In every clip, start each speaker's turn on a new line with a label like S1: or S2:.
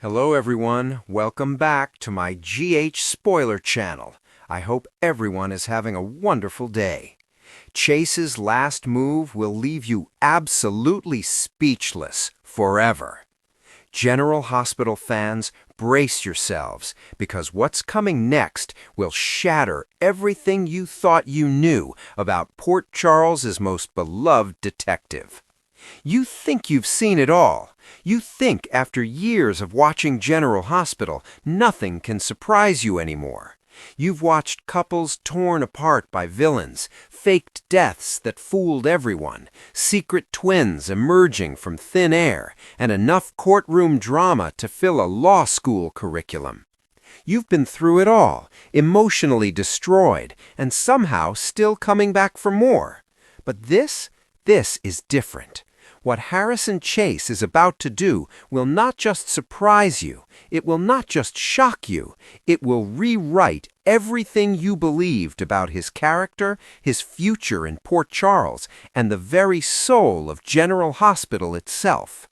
S1: Hello everyone, welcome back to my GH Spoiler channel. I hope everyone is having a wonderful day. Chase's last move will leave you absolutely speechless forever. General Hospital fans, brace yourselves, because what's coming next will shatter everything you thought you knew about Port Charles's most beloved detective. You think you've seen it all. You think after years of watching General Hospital, nothing can surprise you anymore. You've watched couples torn apart by villains, faked deaths that fooled everyone, secret twins emerging from thin air, and enough courtroom drama to fill a law school curriculum. You've been through it all, emotionally destroyed, and somehow still coming back for more. But this is different. What Harrison Chase is about to do will not just surprise you, it will not just shock you, it will rewrite everything you believed about his character, his future in Port Charles, and the very soul of General Hospital itself.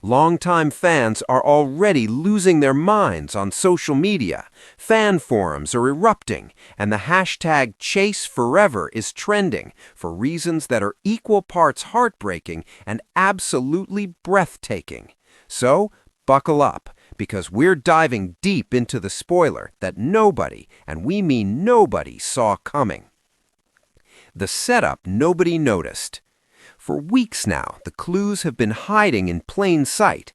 S1: Longtime fans are already losing their minds on social media. Fan forums are erupting, and the hashtag #ChaseForever is trending for reasons that are equal parts heartbreaking and absolutely breathtaking. So, buckle up, because we're diving deep into the spoiler that nobody, and we mean nobody, saw coming. The setup nobody noticed. For weeks now, the clues have been hiding in plain sight.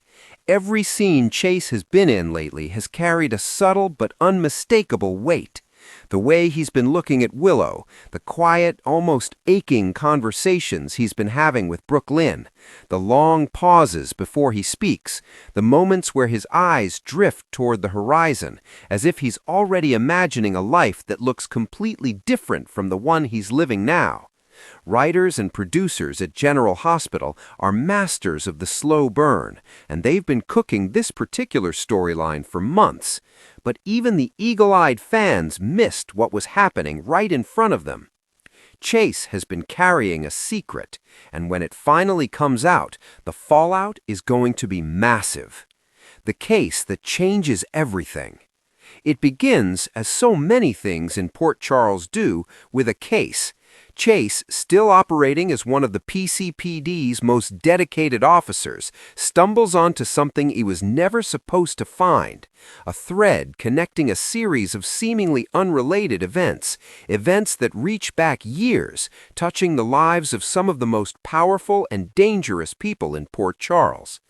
S1: Every scene Chase has been in lately has carried a subtle but unmistakable weight. The way he's been looking at Willow, the quiet, almost aching conversations he's been having with Brooke Lynn, the long pauses before he speaks, the moments where his eyes drift toward the horizon, as if he's already imagining a life that looks completely different from the one he's living now. Writers and producers at General Hospital are masters of the slow burn, and they've been cooking this particular storyline for months. But even the eagle-eyed fans missed what was happening right in front of them. Chase has been carrying a secret, and when it finally comes out, the fallout is going to be massive. The case that changes everything. It begins, as so many things in Port Charles do, with a case. Chase, still operating as one of the PCPD's most dedicated officers, stumbles onto something he was never supposed to find, a thread connecting a series of seemingly unrelated events that reach back years, touching the lives of some of the most powerful and dangerous people in Port Charles.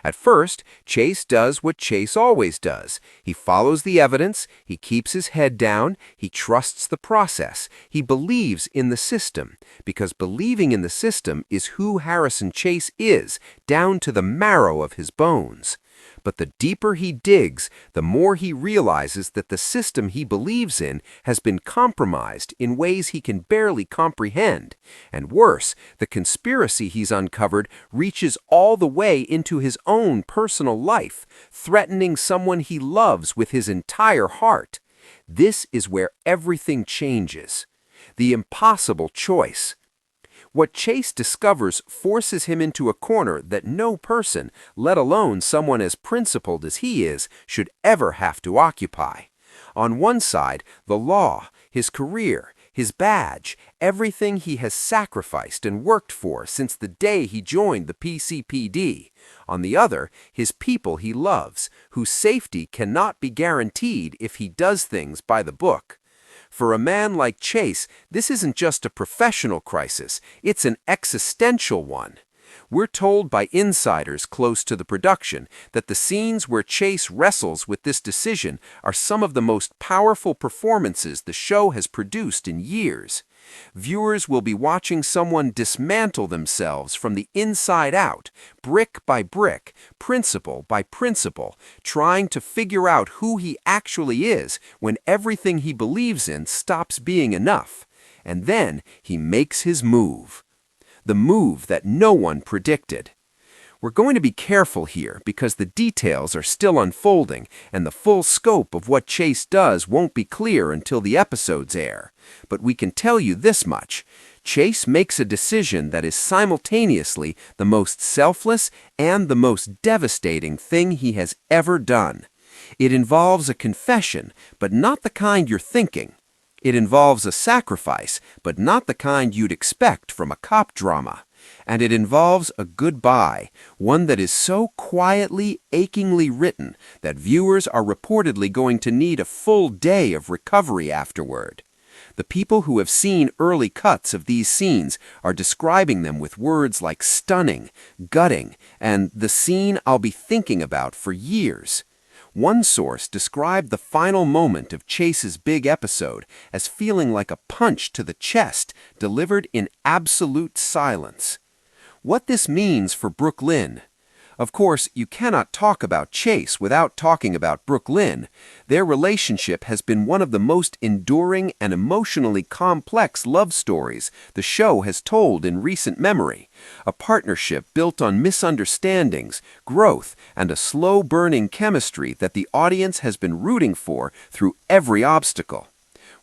S1: At first, Chase does what Chase always does. He follows the evidence, he keeps his head down, he trusts the process, he believes in the system, because believing in the system is who Harrison Chase is, down to the marrow of his bones. But the deeper he digs, the more he realizes that the system he believes in has been compromised in ways he can barely comprehend. And worse, the conspiracy he's uncovered reaches all the way into his own personal life, threatening someone he loves with his entire heart. This is where everything changes. The impossible choice. What Chase discovers forces him into a corner that no person, let alone someone as principled as he is, should ever have to occupy. On one side, the law, his career, his badge, everything he has sacrificed and worked for since the day he joined the PCPD. On the other, his people he loves, whose safety cannot be guaranteed if he does things by the book. For a man like Chase, this isn't just a professional crisis, it's an existential one. We're told by insiders close to the production that the scenes where Chase wrestles with this decision are some of the most powerful performances the show has produced in years. Viewers will be watching someone dismantle themselves from the inside out, brick by brick, principle by principle, trying to figure out who he actually is when everything he believes in stops being enough. And then he makes his move. The move that no one predicted. We're going to be careful here because the details are still unfolding and the full scope of what Chase does won't be clear until the episodes air. But we can tell you this much.
S2: Chase makes a decision that is simultaneously the most selfless and the most devastating thing he has ever done. It involves a confession, but not the kind you're thinking. It involves a sacrifice, but not the kind you'd expect from a cop drama. And it involves a goodbye, one that is so quietly, achingly written that viewers are reportedly going to need a full day of recovery afterward. The people who have seen early cuts of these scenes are describing them with words like stunning, gutting, and the scene I'll be thinking about for years. One source described the final moment of Chase's big episode as feeling like a punch to the chest delivered in absolute silence. What this means for Brooke Lynn? Of course, you cannot talk about Chase without talking about Brooke Lynn. Their relationship has been one of the most enduring and emotionally complex love stories the show has told in recent memory. A partnership built on misunderstandings, growth, and a slow-burning chemistry that the audience has been rooting for through every obstacle.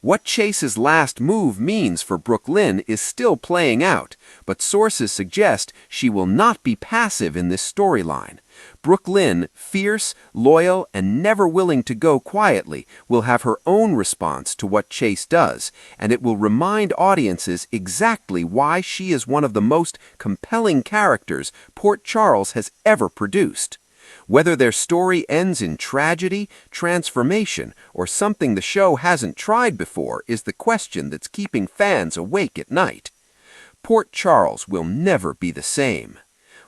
S2: What Chase's last move means for Brooke Lynn is still playing out, but sources suggest she will not be passive in this storyline. Brooke Lynn, fierce, loyal, and never willing to go quietly, will have her own response to what Chase does, and it will remind audiences exactly why she is one of the most compelling characters Port Charles has ever produced. Whether their story ends in tragedy, transformation, or something the show hasn't tried before is the question that's keeping fans awake at night. Port Charles will never be the same.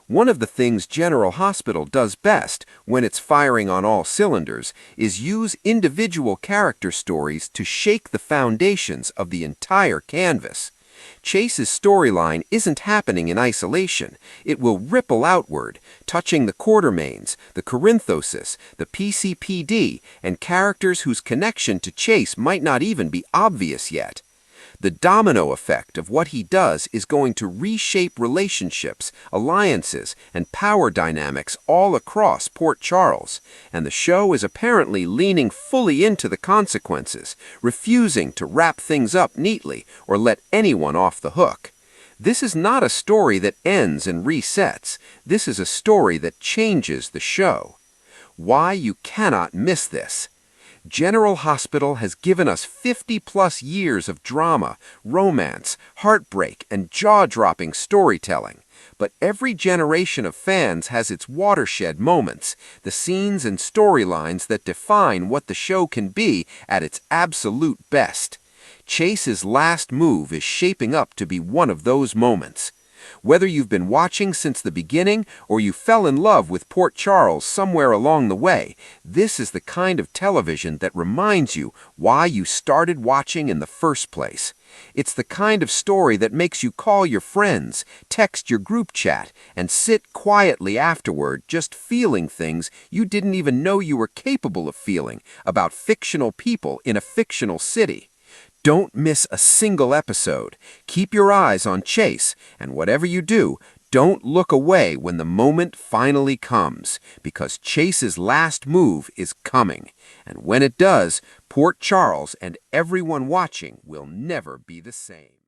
S2: One of the things General Hospital does best, when it's firing on all cylinders, is use individual character stories to shake the foundations of the entire canvas. Chase's storyline isn't happening in isolation. It will ripple outward, touching the Quartermaines, the Corinthoses, the PCPD, and characters whose connection to Chase might not even be obvious yet. The domino effect of what he does is going to reshape relationships, alliances, and power dynamics all across Port Charles, and the show is apparently leaning fully into the consequences, refusing to wrap things up neatly or let anyone off the hook. This is not a story that ends and resets. This is a story that changes the show. Why you cannot miss this. General Hospital has given us 50-plus years of drama, romance, heartbreak, and jaw-dropping storytelling. But every generation of fans has its watershed moments, the scenes and storylines that define what the show can be at its absolute best. Chase's last move is shaping up to be one of those moments. Whether you've been watching since the beginning or you fell in love with Port Charles somewhere along the way, this is the kind of television that reminds you why you started watching in the first place. It's the kind of story that makes you call your friends, text your group chat, and sit quietly afterward just feeling things you didn't even know you were capable of feeling about fictional people in a fictional city. Don't miss a single episode. Keep your eyes on Chase, and whatever you do, don't look away when the moment finally comes, because Chase's last move is coming. And when it does, Port Charles and everyone watching will never be the same.